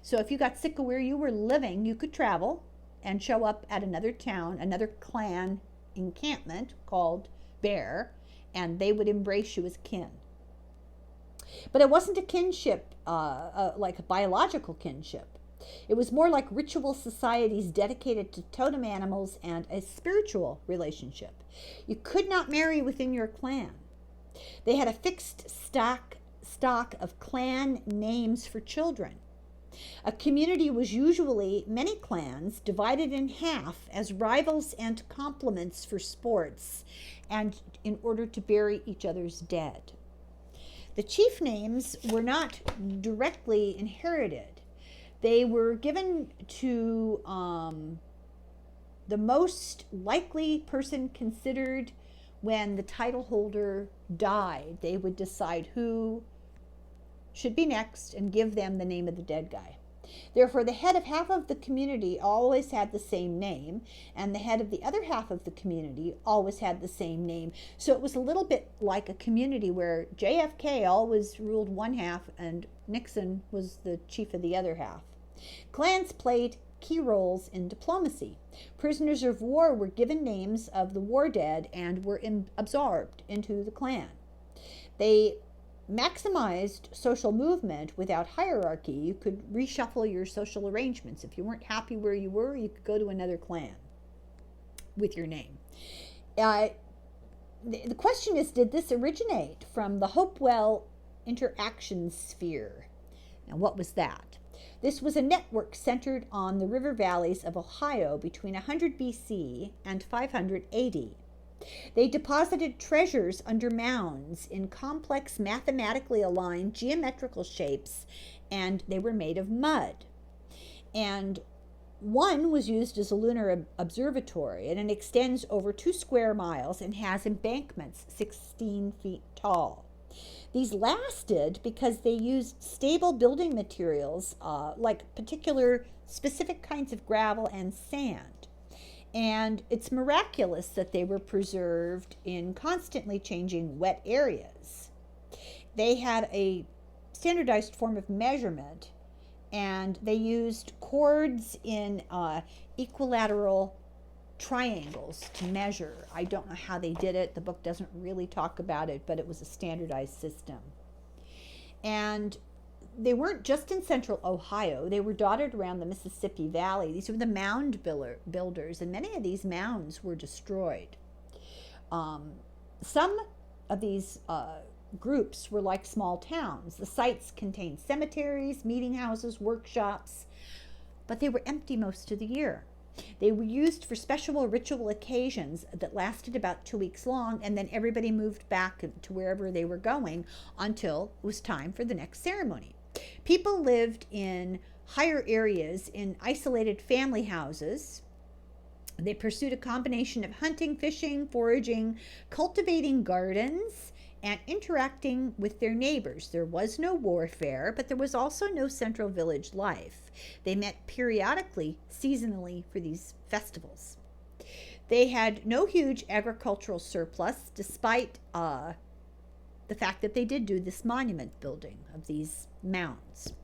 So if you got sick of where you were living, you could travel and show up at another town, another clan encampment called Bear, and they would embrace you as kin. But it wasn't a kinship, like a biological kinship. It was more like ritual societies dedicated to totem animals and a spiritual relationship. You could not marry within your clan. They had a fixed stock of clan names for children. A community was usually many clans divided in half as rivals and complements for sports and in order to bury each other's dead. The chief names were not directly inherited. They were given to the most likely person considered. When the title holder died, they would decide who should be next and give them the name of the dead guy. Therefore, the head of half of the community always had the same name, and the head of the other half of the community always had the same name. So it was a little bit like a community where JFK always ruled one half and Nixon was the chief of the other half. Clans played key roles in diplomacy. Prisoners of war were given names of the war dead and were absorbed into the clan. They maximized social movement without hierarchy. You could reshuffle your social arrangements. If you weren't happy where you were, you could go to another clan with your name. The question is, did this originate from the Hopewell interaction sphere? Now, what was that? This was a network centered on the river valleys of Ohio between 100 BC and 500 AD. They deposited treasures under mounds in complex mathematically aligned geometrical shapes, and they were made of mud. And one was used as a lunar observatory, and it extends over 2 square miles and has embankments 16 feet tall. These lasted because they used stable building materials like particular specific kinds of gravel and sand. And it's miraculous that they were preserved in constantly changing wet areas. They had a standardized form of measurement, and they used chords in equilateral triangles to measure. I don't know how they did it. The book doesn't really talk about it, but it was a standardized system. And they weren't just in central Ohio. They were dotted around the Mississippi Valley. These were the mound builders, and many of these mounds were destroyed. Some of these groups were like small towns. The sites contained cemeteries, meeting houses, workshops, but they were empty most of the year. They were used for special ritual occasions that lasted about 2 weeks long, and then everybody moved back to wherever they were going until it was time for the next ceremony. People lived in higher areas in isolated family houses. They pursued a combination of hunting, fishing, foraging, cultivating gardens, and interacting with their neighbors. There was no warfare, but there was also no central village life. They met periodically, seasonally, for these festivals. They had no huge agricultural surplus, despite the fact that they did do this monument building of these mounds.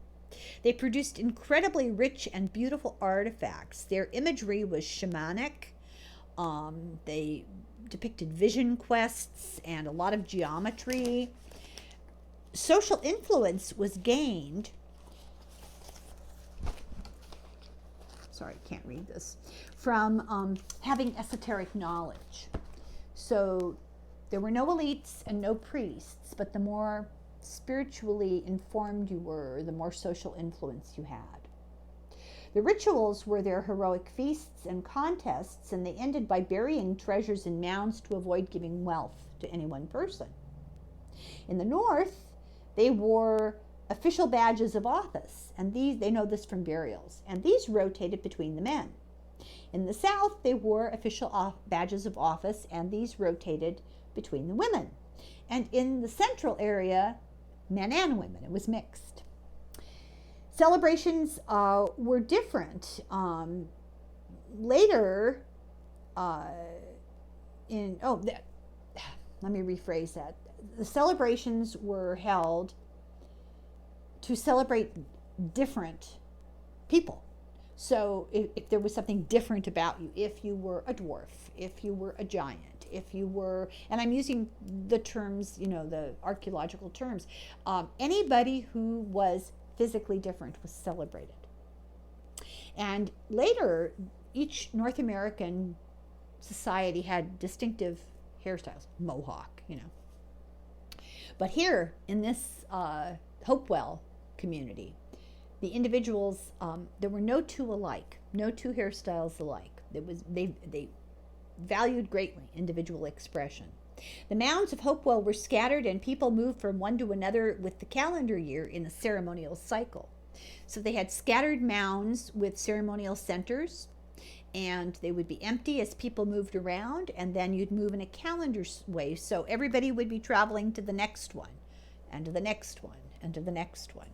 They produced incredibly rich and beautiful artifacts. Their imagery was shamanic. They depicted vision quests and a lot of geometry. Social influence was gained. Sorry, I can't read this. From having esoteric knowledge. So there were no elites and no priests, but the more spiritually informed you were, the more social influence you had. The rituals were their heroic feasts and contests, and they ended by burying treasures in mounds to avoid giving wealth to any one person. In the North, they wore official badges of office, and they know this from burials, and these rotated between the men. In the South, they wore official badges of office, and these rotated between the women. And in the central area, men and women, it was mixed. Celebrations were different. Later, let me rephrase that. The celebrations were held to celebrate different people. So if there was something different about you, if you were a dwarf, if you were a giant, if you were, and I'm using the terms, the archaeological terms, anybody who was physically different was celebrated. And later, each North American society had distinctive hairstyles, mohawk, But here in this Hopewell community, the individuals, there were no two alike, no two hairstyles alike. They valued greatly individual expression. The mounds of Hopewell were scattered, and people moved from one to another with the calendar year in a ceremonial cycle. So they had scattered mounds with ceremonial centers, and they would be empty as people moved around, and then you'd move in a calendar way. So everybody would be traveling to the next one, and to the next one, and to the next one.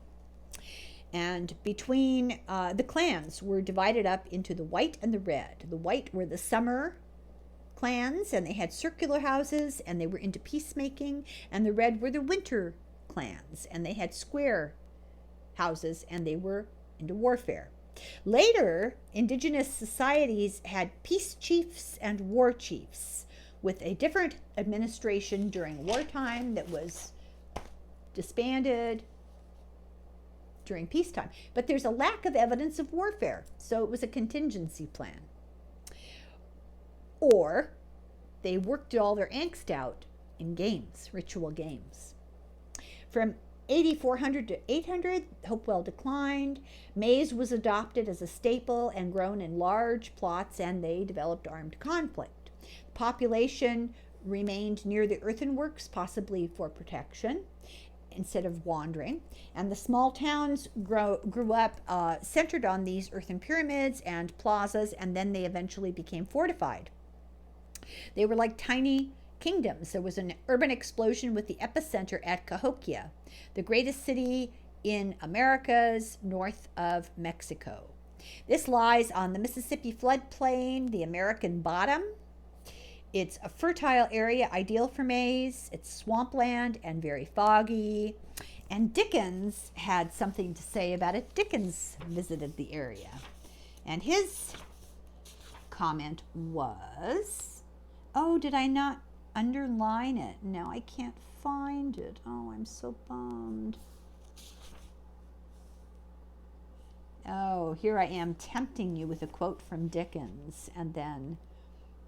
And between the clans were divided up into the white and the red. The white were the summer clans, and they had circular houses, and they were into peacemaking. And the red were the winter clans, and they had square houses, and they were into warfare. Later, indigenous societies had peace chiefs and war chiefs, with a different administration during wartime that was disbanded during peacetime. But there's a lack of evidence of warfare, so it was a contingency plan. Or they worked all their angst out in games, ritual games. From 8400 to 800, Hopewell declined. Maize was adopted as a staple and grown in large plots, and they developed armed conflict. The population remained near the earthworks, possibly for protection, instead of wandering. And the small towns grew up centered on these earthen pyramids and plazas, and then they eventually became fortified. They were like tiny kingdoms. There was an urban explosion with the epicenter at Cahokia, the greatest city in Americas north of Mexico. This lies on the Mississippi floodplain, the American bottom. It's a fertile area ideal for maize. It's swampland and very foggy. And Dickens had something to say about it. Dickens visited the area, and his comment was, oh, did I not underline it? No, I can't find it. Oh, I'm so bummed. Oh, here I am tempting you with a quote from Dickens and then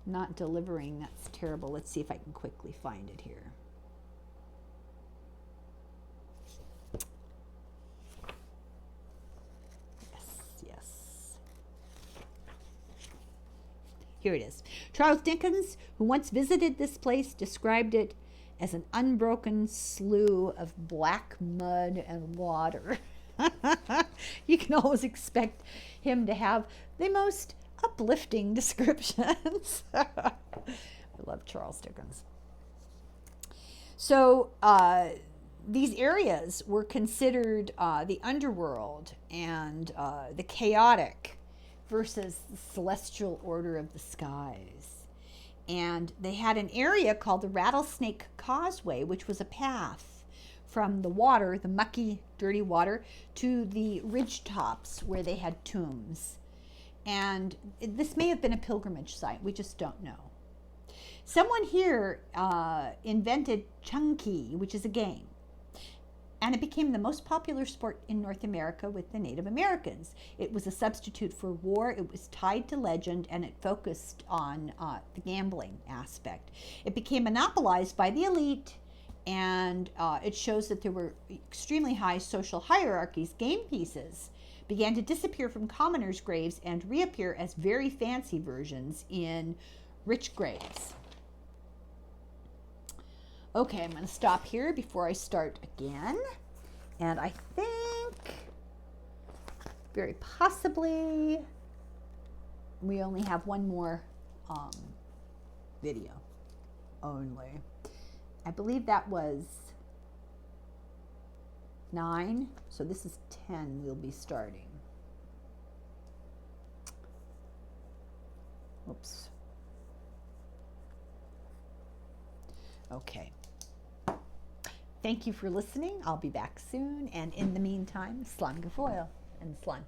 not delivering. That's terrible. Let's see if I can quickly find it here. Yes. Here it is. Charles Dickens, who once visited this place, described it as an unbroken slough of black mud and water. You can always expect him to have the most uplifting descriptions. I love Charles Dickens. So these areas were considered the underworld and the chaotic versus the celestial order of the skies. And they had an area called the Rattlesnake Causeway, which was a path from the water, the mucky, dirty water, to the ridge tops where they had tombs. And this may have been a pilgrimage site. We just don't know. Someone here invented chunky, which is a game. And it became the most popular sport in North America with the Native Americans. It was a substitute for war. It was tied to legend, and it focused on the gambling aspect. It became monopolized by the elite, and it shows that there were extremely high social hierarchies. Game pieces began to disappear from commoners' graves and reappear as very fancy versions in rich graves. Okay, I'm going to stop here before I start again. And I think, very possibly, we only have one more video only. I believe that was 9, so this is 10 we'll be starting. Oops. Okay. Thank you for listening. I'll be back soon. And in the meantime, Slán go fóill and slán.